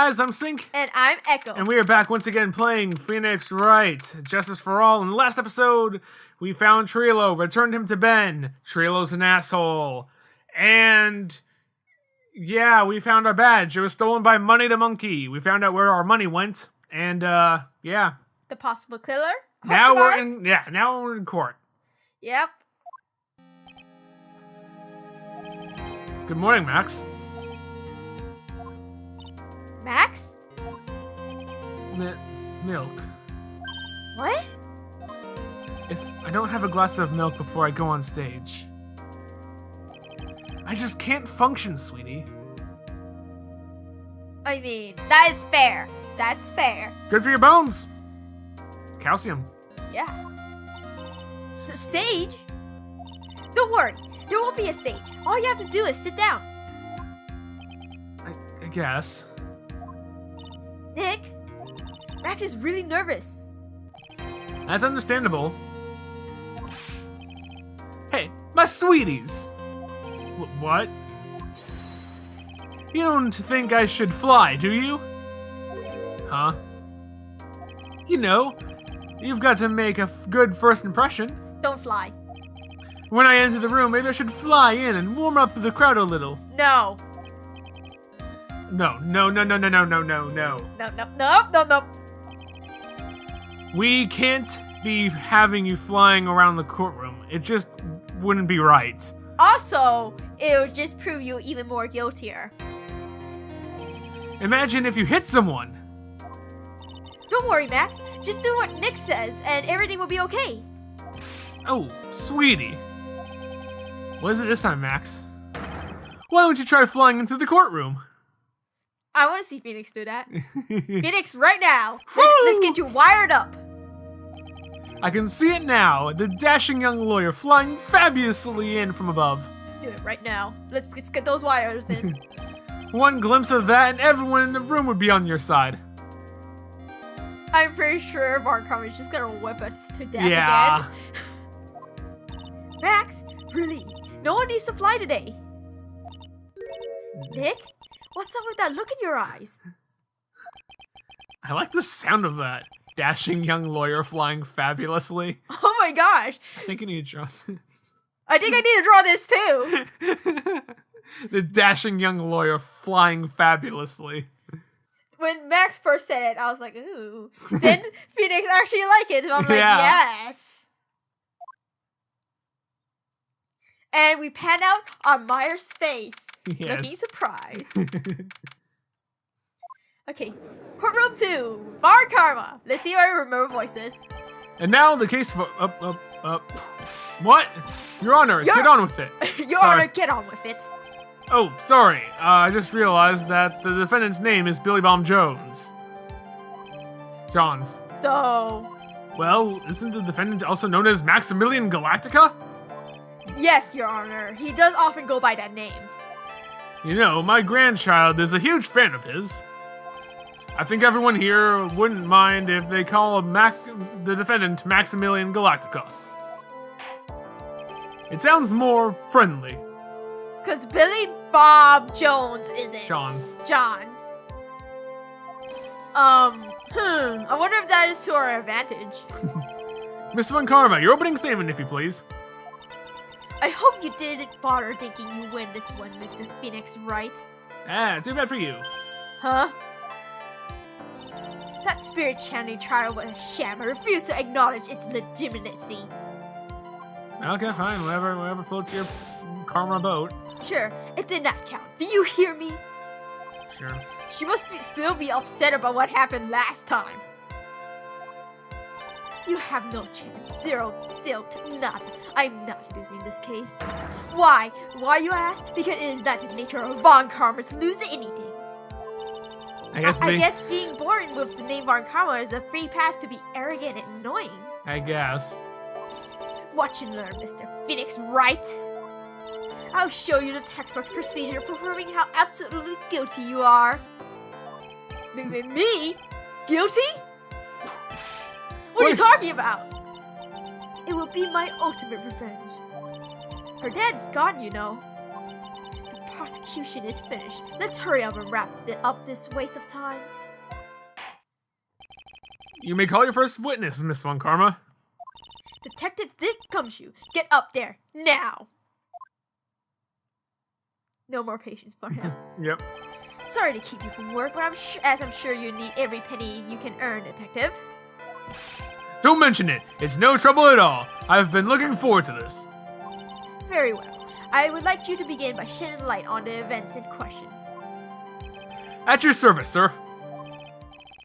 guys, I'm Sync. And I'm Echo. And we are back once again playing Phoenix Wright, Justice for All. In the last episode, we found Trilo, returned him to Ben. Trilo's an asshole. And yeah, we found our badge. It was stolen by Money the Monkey. We found out where our money went. And yeah. The possible killer? Now we're in court. Yep. Good morning, Max. Max? Milk. What? If I don't have a glass of milk before I go on stage, I just can't function, sweetie. I mean, that is fair. That's fair. Good for your bones. Calcium. Yeah. Stage? Don't worry. There won't be a stage. All you have to do is sit down. I guess. Nick, Max is really nervous. That's understandable. Hey, my sweeties! What? You don't think I should fly, do you? Huh? You know, you've got to make a good first impression. Don't fly. When I enter the room, maybe I should fly in and warm up the crowd a little. No. No. No. We can't be having you flying around the courtroom. It just wouldn't be right. Also, it would just prove you even more guiltier. Imagine if you hit someone. Don't worry, Max. Just do what Nick says, and everything will be okay. Oh, sweetie. What is it this time, Max? Why don't you try flying into the courtroom? I want to see Phoenix do that. Phoenix, right now. Let's get you wired up. I can see it now. The dashing young lawyer flying fabulously in from above. Do it right now. Let's get those wires in. One glimpse of that and everyone in the room would be on your side. I'm pretty sure Mark Carmen's just gonna whip us to death again. Max, really, no one needs to fly today. Nick, what's up with that look in your eyes? I like the sound of that. Dashing young lawyer flying fabulously. Oh my gosh. I think I need to draw this. I think I need to draw this too. The dashing young lawyer flying fabulously. When Max first said it, I was like, ooh. Then Phoenix actually liked it, and I'm like, yes. And we pan out on Myers' face, looking surprised. Okay, courtroom 2, Bar Karma. Let's see if I remember voices. And now the case for What? Your Honor, get on with it. Your Honor, get on with it. Oh, sorry. I just realized that the defendant's name is Billy Bomb Jones. Johns. So... Well, isn't the defendant also known as Maximilian Galactica? Yes, Your Honor. He does often go by that name. You know, my grandchild is a huge fan of his. I think everyone here wouldn't mind if they call the defendant Maximilian Galactica. It sounds more friendly. Because Billy Bob Jones isn't. Johns. I wonder if that is to our advantage. Miss Von Karma, your opening statement, if you please. I hope you didn't bother thinking you win this one, Mr. Phoenix Wright. Ah, too bad for you. Huh? That spirit channeling trial was a sham. I refuse to acknowledge its legitimacy. Okay, fine. Whatever floats your karma boat. Sure, it did not count. Do you hear me? Sure. She must still be upset about what happened last time. You have no chance. Zero, zilch, nada. I'm not losing this case. Why? Why, you ask? Because it is not the nature of Von Karma to lose anything. I guess being born with the name Von Karma is a free pass to be arrogant and annoying. I guess. Watch and learn, Mr. Phoenix Wright. I'll show you the textbook procedure for proving how absolutely guilty you are. Me? Guilty? What are you talking about? It will be my ultimate revenge. Her dad's gone, you know. The prosecution is finished. Let's hurry up and wrap up this waste of time. You may call your first witness, Miss Von Karma. Detective Dick Gumshoe, get up there, now! No more patience for him. Yep. Sorry to keep you from work, but I'm sure you need every penny you can earn, Detective. Don't mention it. It's no trouble at all. I've been looking forward to this. Very well. I would like you to begin by shedding light on the events in question. At your service, sir.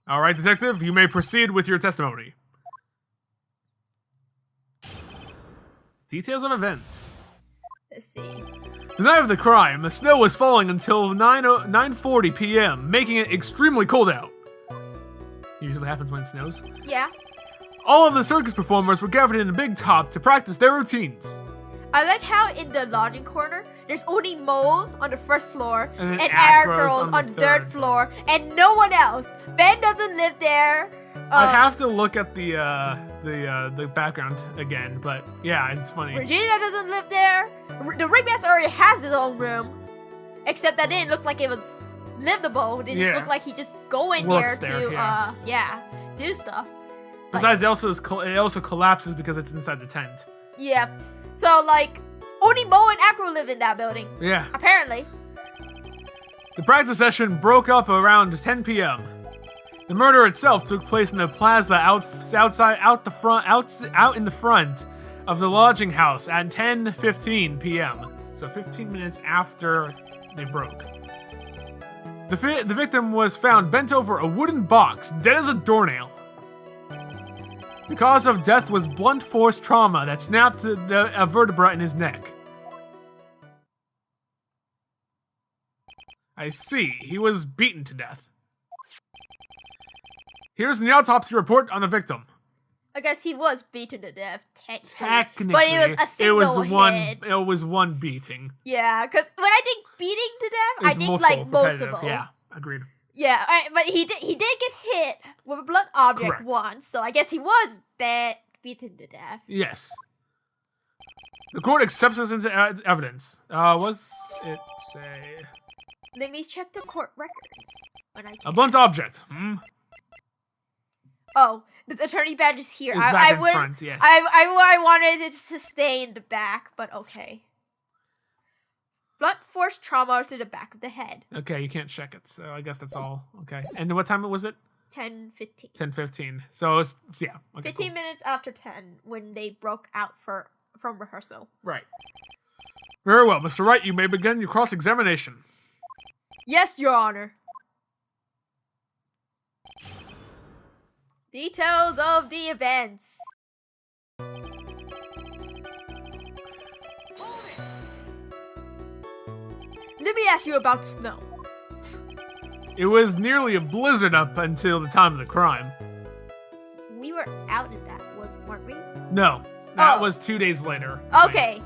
All right, Detective, you may proceed with your testimony. Details of events. Let's see. The night of the crime, the snow was falling until 9:40 p.m., making it extremely cold out. Usually happens when it snows. Yeah. All of the circus performers were gathered in the big top to practice their routines. I like how in the lodging corner, there's only moles on the first floor and air girls on the third floor, and no one else. Ben doesn't live there. I have to look at the background again, but yeah, it's funny. Regina doesn't live there. The ringmaster already has his own room, except that didn't look like it was livable. It just looked like he just go in there to do stuff. Besides, it also collapses because it's inside the tent. Yeah. So like, only Mo and Acro live in that building. Yeah. Apparently. The practice session broke up around 10 p.m. The murder itself took place in the plaza out in the front of the lodging house at 10:15 p.m. So 15 minutes after they broke. The victim was found bent over a wooden box, dead as a doornail. The cause of death was blunt force trauma that snapped a vertebra in his neck. I see. He was beaten to death. Here's the autopsy report on the victim. I guess he was beaten to death, technically. But it was a single hit. It was one beating. Yeah, because when I think beating to death, I think like multiple. Yeah, agreed. Yeah, but he did get hit with a blunt object once, so I guess he was beaten to death. Yes. The court accepts this into evidence. Was it say? Let me check the court records. A blunt object. Oh, the attorney badge is here. I would. Front, yes. I wanted it to stay in the back, but okay. Blunt force trauma to the back of the head. Okay, you can't check it, so I guess that's all. Okay. And what time was it? 10:15. 10:15. So it's, yeah. Okay, 15 minutes after 10 when they broke out from rehearsal. Right. Very well, Mr. Wright, you may begin your cross-examination. Yes, Your Honor. Details of the events. Let me ask you about the snow. It was nearly a blizzard up until the time of the crime. We were out in that, weren't we? No, that was 2 days later. Okay.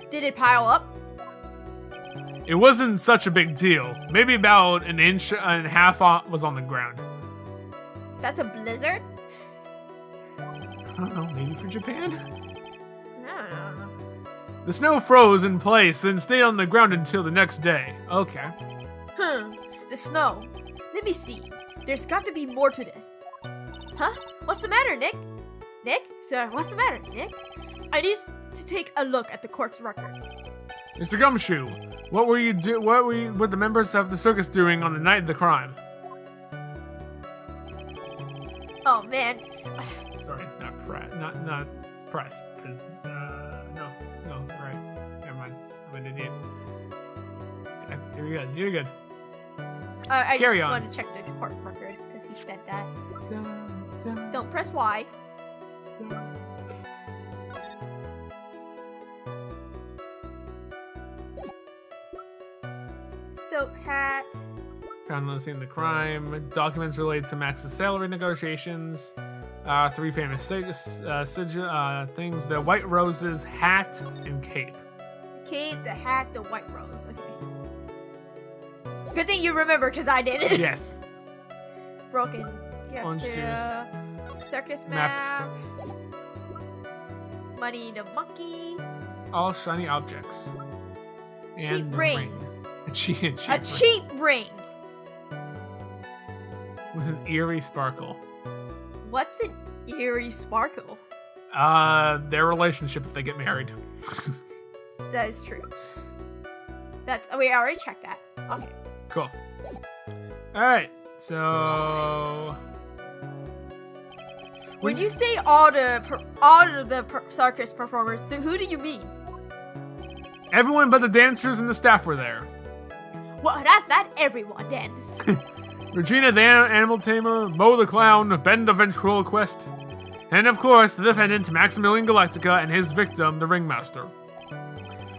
Did it pile up? It wasn't such a big deal. Maybe about an inch and a half was on the ground. That's a blizzard? I don't know, maybe for Japan? I don't know. The snow froze in place and stayed on the ground until the next day. Okay. The snow. Let me see. There's got to be more to this. Huh? What's the matter, Nick? Nick? Sir, what's the matter, Nick? I need to take a look at the court's records. Mr. Gumshoe, what were the members of the circus doing on the night of the crime? Oh man. Sorry, not press. No, right. Never mind. I'm an idiot. Okay, you're good. I Carry just on. want to check the court records because he said that. Don't press Y. Silk hat. Found on the scene of the crime. Documents related to Max's salary negotiations. 3 famous things: the white roses, hat, and cape. Cape, the hat, the white rose. Okay. Good thing you remember, because I didn't. Yes. Broken. Orange juice. Circus map. Money the monkey. All shiny objects. cheap ring. A cheap ring. With an eerie sparkle. What's an eerie sparkle? Their relationship if they get married. That is true. We already checked that. Okay. Cool. Alright, so... When you say all the circus performers, who do you mean? Everyone but the dancers and the staff were there. Well, that's not everyone then. Regina the animal tamer, Mo the clown, Ben the ventriloquist, and of course the defendant Maximilian Galactica and his victim, the ringmaster.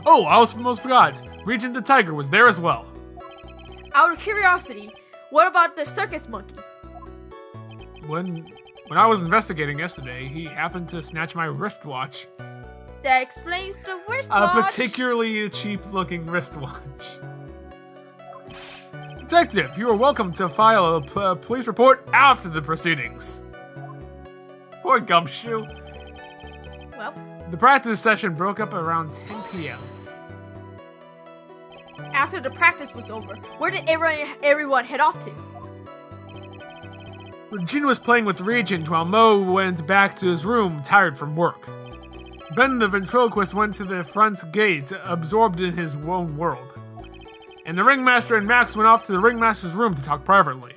Oh, I almost forgot. Regent the tiger was there as well. Out of curiosity, what about the circus monkey? When I was investigating yesterday, he happened to snatch my wristwatch. That explains the wristwatch. A particularly cheap-looking wristwatch. Detective, you are welcome to file a police report after the proceedings. Poor Gumshoe. Well, the practice session broke up around 10 p.m. After the practice was over, where did everyone head off to? Regina was playing with Regent while Mo went back to his room, tired from work. Ben the ventriloquist went to the front gate, absorbed in his own world. And the ringmaster and Max went off to the ringmaster's room to talk privately.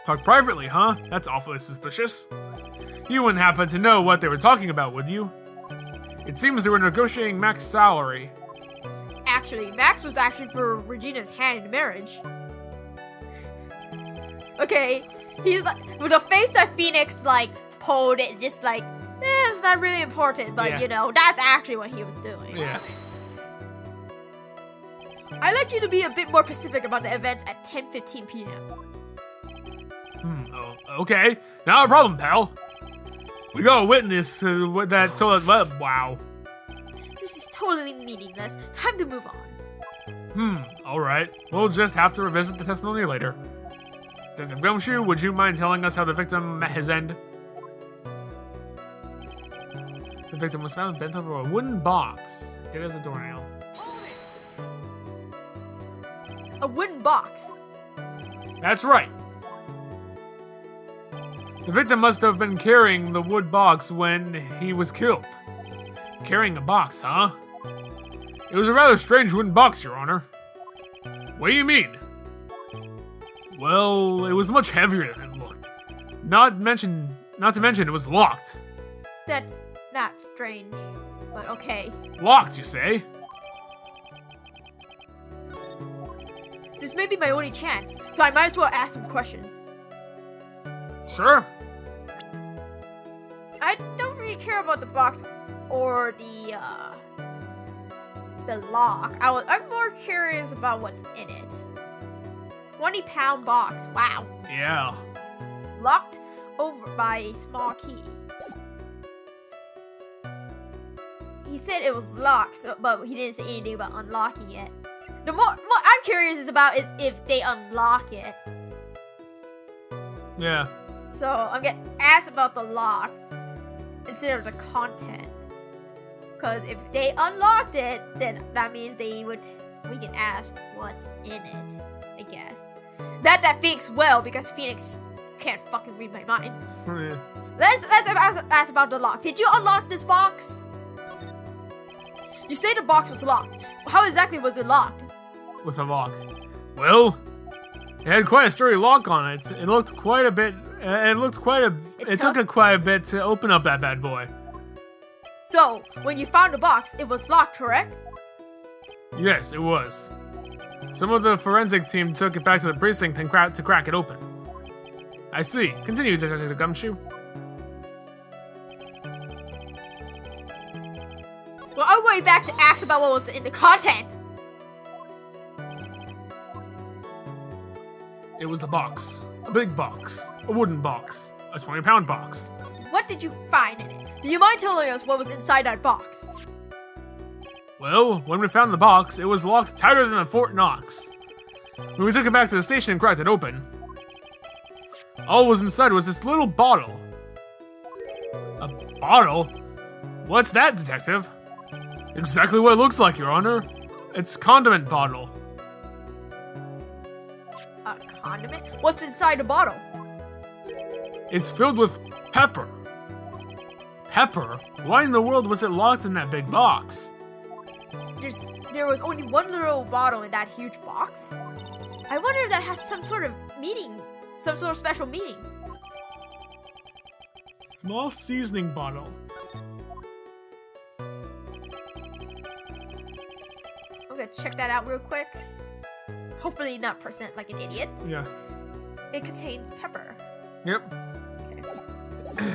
Talk privately, huh? That's awfully suspicious. You wouldn't happen to know what they were talking about, would you? It seems they were negotiating Max's salary. Actually, Max was actually for Regina's hand in marriage. Okay, he's like, with the face that Phoenix, pulled it, just it's not really important, but, that's actually what he was doing. Yeah. I'd like you to be a bit more specific about the events at 10:15 p.m. Okay. Not a problem, pal. We got a witness with that toilet web. Wow. This is totally meaningless. Time to move on. Alright. We'll just have to revisit the testimony later. Detective Gumshoe, would you mind telling us how the victim met his end? The victim was found bent over a wooden box, dead as a doornail. A wooden box? That's right. The victim must have been carrying the wood box when he was killed. Carrying a box, huh? It was a rather strange wooden box, Your Honor. What do you mean? Well, it was much heavier than it looked. Not to mention it was locked. That's not strange, but okay. Locked, you say? This may be my only chance, so I might as well ask some questions. Sure. I don't really care about the box or the lock. I'm more curious about what's in it. 20-pound box, wow. Yeah. Locked over by a small key. He said it was locked, but he didn't say anything about unlocking it. What I'm curious is if they unlock it. Yeah. So I'm gonna ask about the lock instead of the content. Because if they unlocked it, then that means we can ask what's in it, I guess. Not that Phoenix will, because Phoenix can't fucking read my mind. Yeah. Let's ask about the lock. Did you unlock this box? You say the box was locked. How exactly was it locked? With a lock. Well, it had quite a sturdy lock on it. It took quite a bit to open up that bad boy. So, when you found the box, it was locked, correct? Yes, it was. Some of the forensic team took it back to the precinct and to crack it open. I see. Continue, Detective Gumshoe. Well, I'm going back to ask about what was in the content. It was a box. A big box. A wooden box. A 20-pound box. What did you find in it? Do you mind telling us what was inside that box? Well, when we found the box, it was locked tighter than a Fort Knox. When we took it back to the station and cracked it open, all was inside was this little bottle. A bottle? What's that, Detective? Exactly what it looks like, Your Honor. It's condiment bottle. A condiment? What's inside the bottle? It's filled with pepper. Pepper? Why in the world was it locked in that big box? There was only one little bottle in that huge box. I wonder if that has some sort of meaning, some sort of special meaning. Small seasoning bottle. I'm gonna check that out real quick. Hopefully not present like an idiot. Yeah. It contains pepper. Yep. Okay.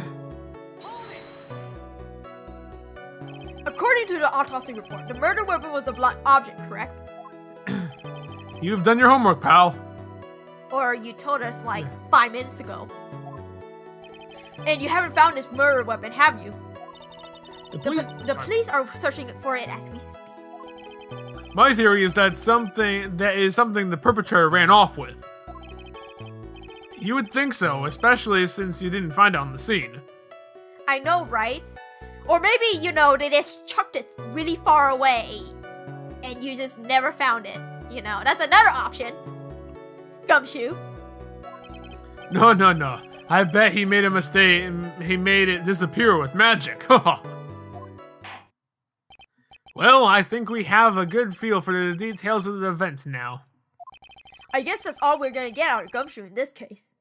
According to the autopsy report, the murder weapon was a blunt object, correct? You've done your homework, pal. Or you told us like 5 minutes ago. And you haven't found this murder weapon, have you? The police are searching for it as we speak. My theory is that something the perpetrator ran off with. You would think so, especially since you didn't find it on the scene. I know, right? Or maybe, they just chucked it really far away and you just never found it. That's another option. Gumshoe. No. I bet he made a mistake and he made it disappear with magic. Well, I think we have a good feel for the details of the event now. I guess that's all we're gonna get out of Gumshoe in this case.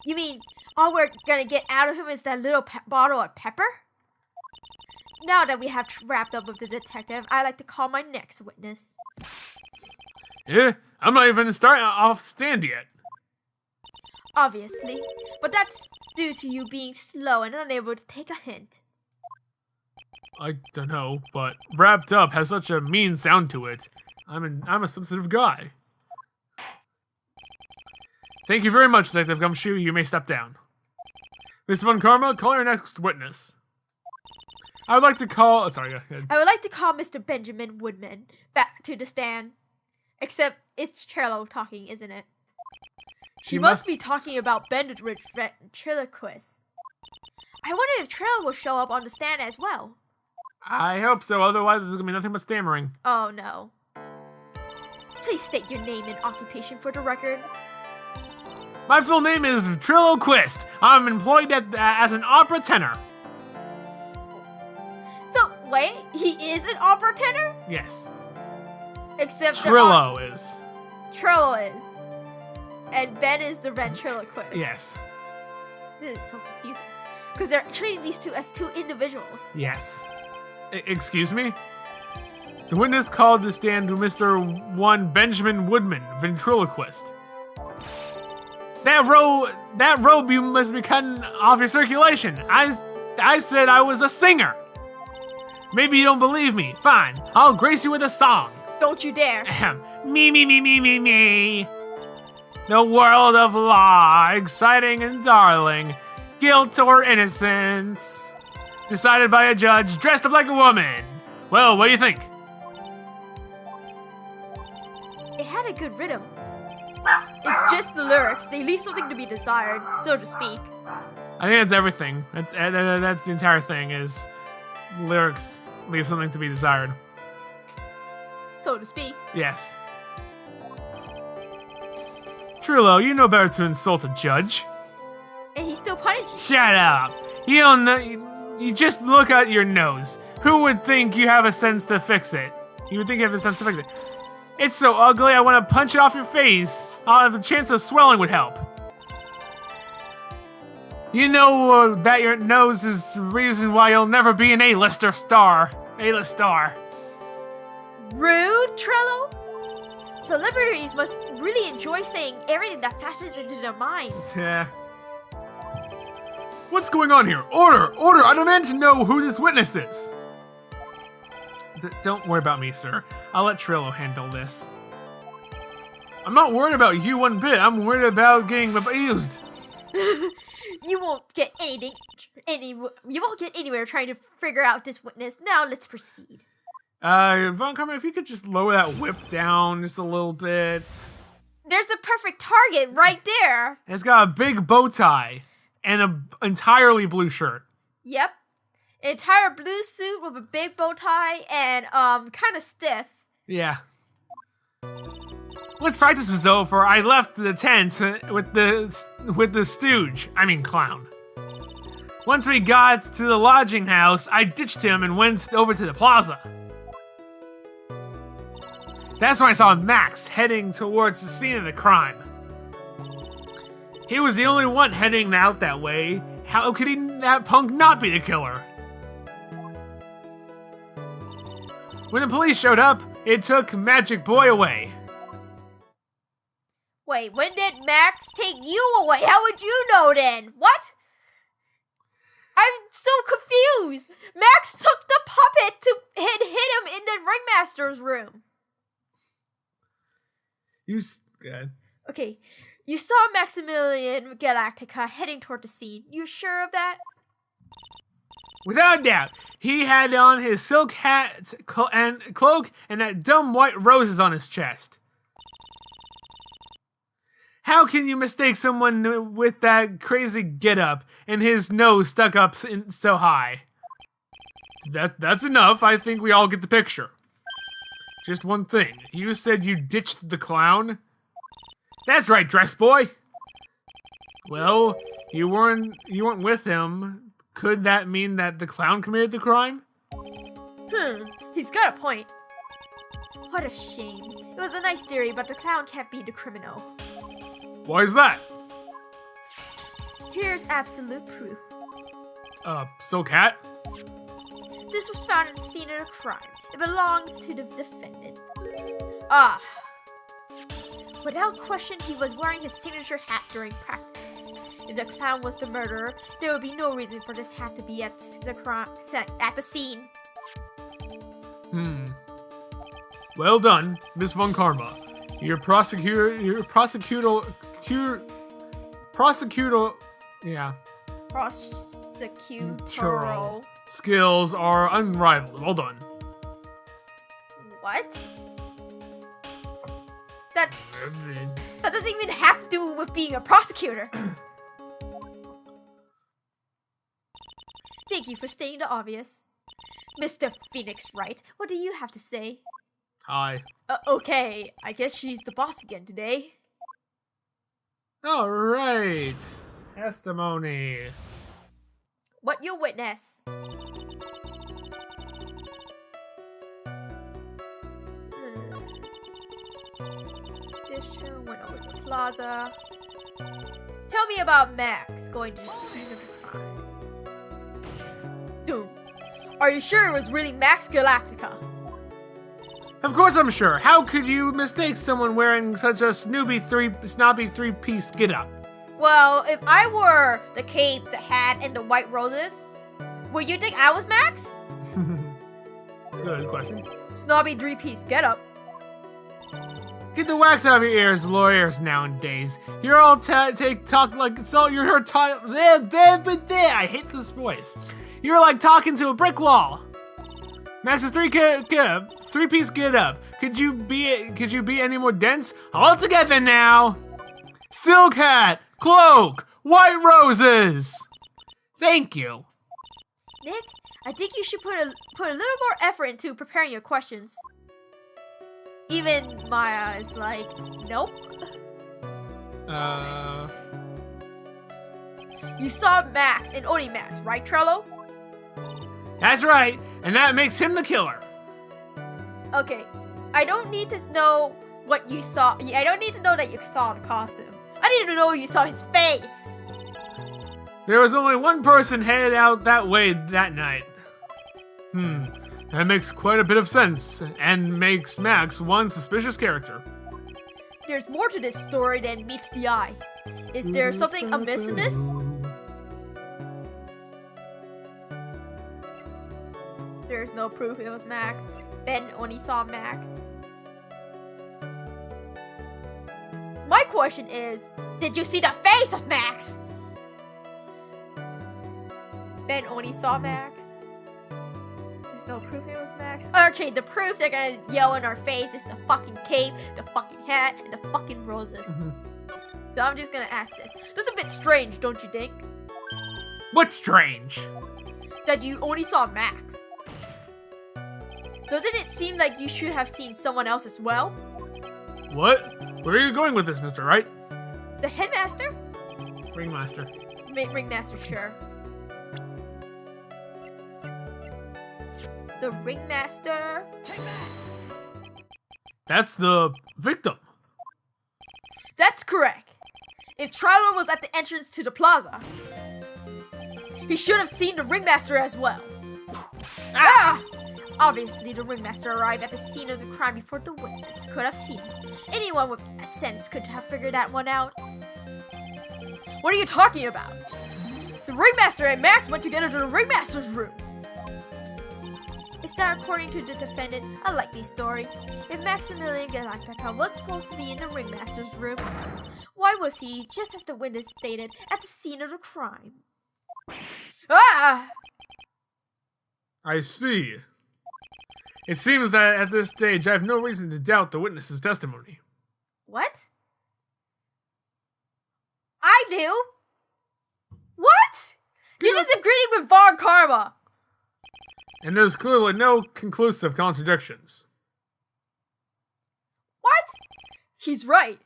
You mean, all we're gonna get out of him is that little bottle of pepper? Now that we have wrapped up with the detective, I'd like to call my next witness. I'm not even starting off stand yet. Obviously, but that's due to you being slow and unable to take a hint. I don't know, but wrapped up has such a mean sound to it. I'm a sensitive guy. Thank you very much, Detective Gumshoe. You may step down. Miss Von Karma, call your next witness. I would like to call... Sorry, go ahead. I would like to call Mr. Benjamin Woodman back to the stand. Except it's Trello talking, isn't it? She must be talking about Ben the ventriloquist. I wonder if Trello will show up on the stand as well. I hope so, otherwise there's gonna be nothing but stammering. Oh no. Please state your name and occupation for the record. My full name is Ventriloquist. I'm employed as an opera tenor. So, wait, he is an opera tenor? Yes. Except Trello is. Trello is. And Ben is the ventriloquist. Yes. This is so confusing. Because they're treating these two as two individuals. Yes. Excuse me? The witness called to stand to Mr. 1 Benjamin Woodman, ventriloquist. That robe you must be cutting off your circulation. I said I was a singer. Maybe you don't believe me. Fine. I'll grace you with a song. Don't you dare. Me. The world of law, exciting and darling. Guilt or innocence. Decided by a judge dressed up like a woman. Well, what do you think? It had a good rhythm. It's just the lyrics. They leave something to be desired, so to speak. I think that's everything. That's the entire thing, is lyrics leave something to be desired. So to speak. Yes. Trullo, you know better to insult a judge. And he still punished you. Shut up. You don't know. You just look at your nose. Who would think you have a sense to fix it? You would think you have a sense to fix it. It's so ugly, I want to punch it off your face. The chance of swelling would help. You know that your nose is the reason why you'll never be an A-list star. Rude, Trello? Celebrities must really enjoy saying everything that flashes into their minds. Yeah. What's going on here? Order! I demand to know who this witness is. Don't worry about me, sir. I'll let Trello handle this. I'm not worried about you one bit. I'm worried about getting abused. You won't get anywhere trying to figure out this witness. Now let's proceed. Von Karma, if you could just lower that whip down just a little bit. There's the perfect target right there. It's got a big bow tie and an entirely blue shirt. Yep. An entire blue suit with a big bow tie and kind of stiff. Yeah. Once practice was over, I left the tent with the stooge. I mean clown. Once we got to the lodging house, I ditched him and went over to the plaza. That's when I saw Max heading towards the scene of the crime. He was the only one heading out that way. How could that punk not be the killer? When the police showed up, it took Magic Boy away. Wait, when did Max take you away? How would you know then? What? I'm so confused. Max took the puppet to hit him in the ringmaster's room. Good. Okay, you saw Maximilian Galactica heading toward the scene. You sure of that? Without a doubt, he had on his silk hat and cloak and that dumb white roses on his chest. How can you mistake someone with that crazy getup and his nose stuck up so high? That's enough. I think we all get the picture. Just one thing. You said you ditched the clown? That's right, dress boy. Well, you weren't with him. Could that mean that the clown committed the crime? He's got a point. What a shame. It was a nice theory, but the clown can't be the criminal. Why is that? Here's absolute proof. Silk hat? This was found at the scene of the crime. It belongs to the defendant. Without question, he was wearing his signature hat during practice. If the clown was the murderer, there would be no reason for this hat to be at the scene. Well done, Miss Von Karma. Your prosecutorial skills are unrivaled. Well done. What? That doesn't even have to do with being a prosecutor. Thank you for stating the obvious. Mr. Phoenix Wright, what do you have to say? Hi. Okay, I guess she's the boss again today. All right. Testimony. What you witness? This show went over to the plaza. Tell me about Max going to the scene of the crime. Dude, are you sure it was really Max Galactica? Of course I'm sure. How could you mistake someone wearing such a snobby three-piece get-up? Well, if I wore the cape, the hat, and the white roses, would you think I was Max? Good question. Snobby three-piece get-up. Get the wax out of your ears, lawyers nowadays. You're all talk like it's all you're here I hate this voice. You're like talking to a brick wall. Max's three-piece get up. Could you be any more dense? All together now. Silk hat, cloak, white roses. Thank you. Nick, I think you should put a little more effort into preparing your questions. Even Maya is like, nope. You saw Max and only Max, right, Trello? That's right, and that makes him the killer. Okay, I don't need to know what you saw. I don't need to know that you saw the costume. I need to know you saw his face. There was only one person headed out that way that night. That makes quite a bit of sense, and makes Max one suspicious character. There's more to this story than meets the eye. Is there something amiss in this? There's no proof it was Max. Ben only saw Max. My question is, did you see the face of Max? Ben only saw Max. There's no proof it was Max. Okay, the proof they're gonna yell in our face is the fucking cape, the fucking hat, and the fucking roses. So I'm just gonna ask this. That's a bit strange, don't you think? What's strange? That you only saw Max. Doesn't it seem like you should have seen someone else as well? What? Where are you going with this, Mr. Wright? The headmaster? Ringmaster. Ringmaster, sure. The ringmaster? That's the victim. That's correct. If Trilo was at the entrance to the plaza, he should have seen the ringmaster as well. Ah! Obviously, the ringmaster arrived at the scene of the crime before the witness could have seen him. Anyone with sense could have figured that one out. What are you talking about? The ringmaster and Max went together to the ringmaster's room. Is that, according to the defendant, a likely story? If Maximilian Galactica was supposed to be in the ringmaster's room, why was he, just as the witness stated, at the scene of the crime? Ah! I see. It seems that at this stage I have no reason to doubt the witness's testimony. What? I do? What? You're just agreeing with Von Karma! And there's clearly no conclusive contradictions. What? He's right.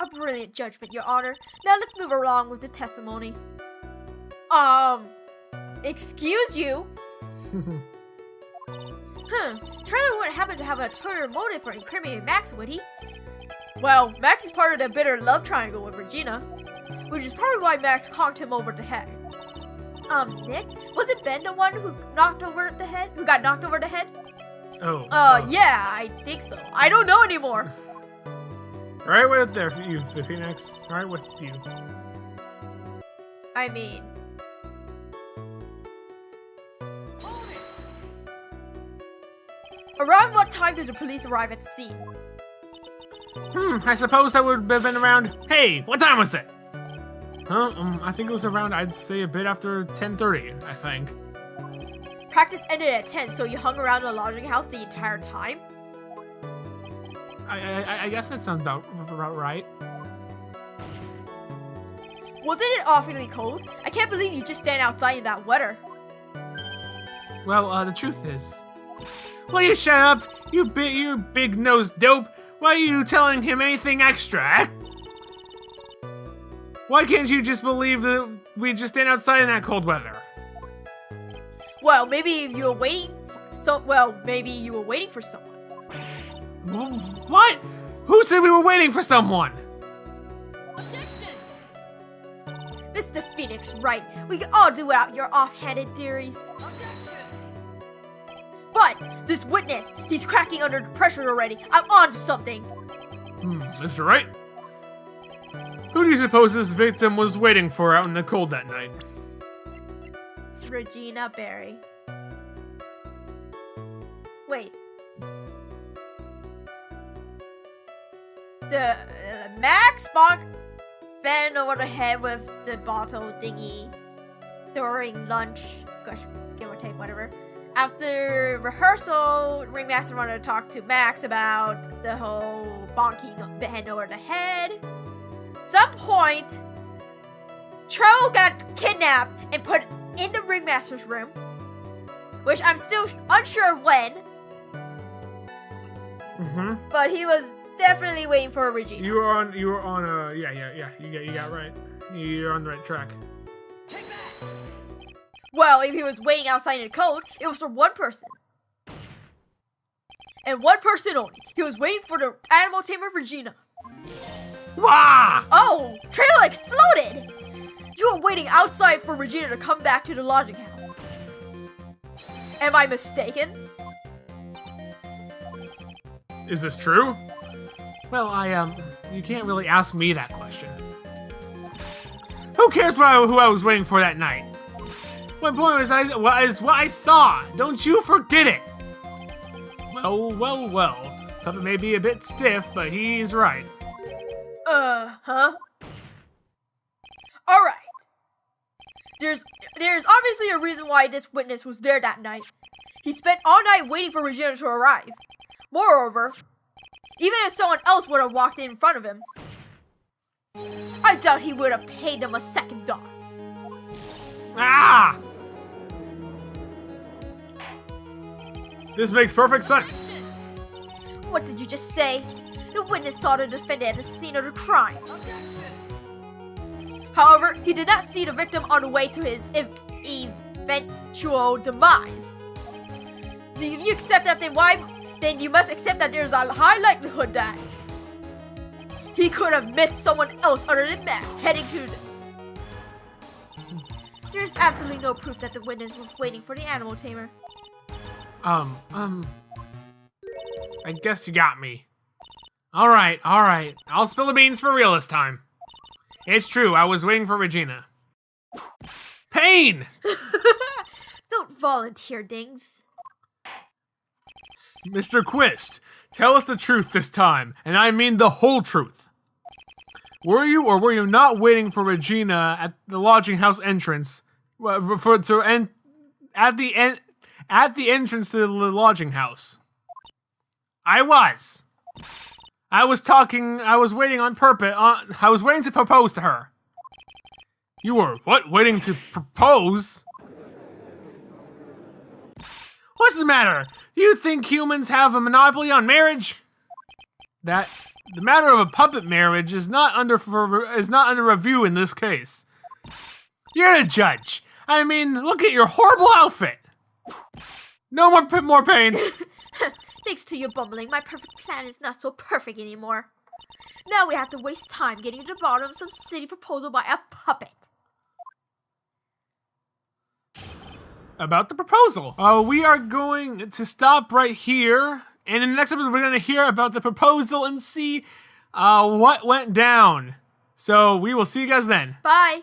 A brilliant judgment, Your Honor. Now let's move along with the testimony. Excuse you? Trailer wouldn't happen to have a Turner motive for incriminating Max, would he? Well, Max is part of the bitter love triangle with Regina, which is probably why Max conked him over the head. Nick? Was it Ben the one who got knocked over the head? Oh. Yeah, I think so. I don't know anymore. Right with there for you, Phoenix. Right with you. I mean... Around what time did the police arrive at the scene? I suppose that would have been around... Hey, what time was it? I think it was around, I'd say a bit after 10:30, I think. Practice ended at 10, so you hung around the lodging house the entire time? I guess that sounds about right. Wasn't it awfully cold? I can't believe you just stand outside in that weather. Well, the truth is... Will you shut up, you big-nosed dope? Why are you telling him anything extra? Why can't you just believe that we just stand outside in that cold weather? Well, maybe you were waiting for someone. What? Who said we were waiting for someone? Objection! Mr. Phoenix, right. We can all do out your off-handed theories. Objection! But this witness, he's cracking under the pressure already. I'm on to something. Mr. Wright? Who do you suppose this victim was waiting for out in the cold that night? Regina Berry. Wait. The Max Bonk bent over the head with the bottle thingy during lunch. Gosh, give or take, whatever. After rehearsal, Ringmaster wanted to talk to Max about the whole bonking hand over the head. Some point, Trell got kidnapped and put in the Ringmaster's room, which I'm still unsure when. But he was definitely waiting for Regina. You were on you got right. You're on the right track. Take that! Well, if he was waiting outside in the cold, it was for one person. And one person only. He was waiting for the animal tamer Regina. Wah! Oh, Trail exploded! You were waiting outside for Regina to come back to the lodging house. Am I mistaken? Is this true? Well, you can't really ask me that question. Who cares who I was waiting for that night? What point was what I saw? Don't you forget it! Well. Puppet may be a bit stiff, but he's right. Huh? Alright. There's obviously a reason why this witness was there that night. He spent all night waiting for Regina to arrive. Moreover, even if someone else would have walked in front of him, I doubt he would have paid them a second thought. This makes perfect sense. What did you just say? The witness saw the defendant at the scene of the crime. However, he did not see the victim on the way to his eventual demise. If you accept that, then you must accept that there's a high likelihood that he could have met someone else other than Max heading to the... There's absolutely no proof that the witness was waiting for the animal tamer. I guess you got me. Alright. I'll spill the beans for real this time. It's true, I was waiting for Regina. Pain! Don't volunteer, Dings. Mr. Quist, tell us the truth this time, and I mean the whole truth. Were you or were you not waiting for Regina at the lodging house entrance? At the entrance to the lodging house. I was waiting on purpose. I was waiting to propose to her. You were what? Waiting to propose? What's the matter? Do you think humans have a monopoly on marriage? The matter of a puppet marriage is not under review in this case. You're the judge. I mean, look at your horrible outfit. No more pain. Thanks to your bumbling, my perfect plan is not so perfect anymore. Now we have to waste time getting to the bottom of some silly proposal by a puppet. About the proposal. We are going to stop right here. And in the next episode, we're going to hear about the proposal and see what went down. So we will see you guys then. Bye.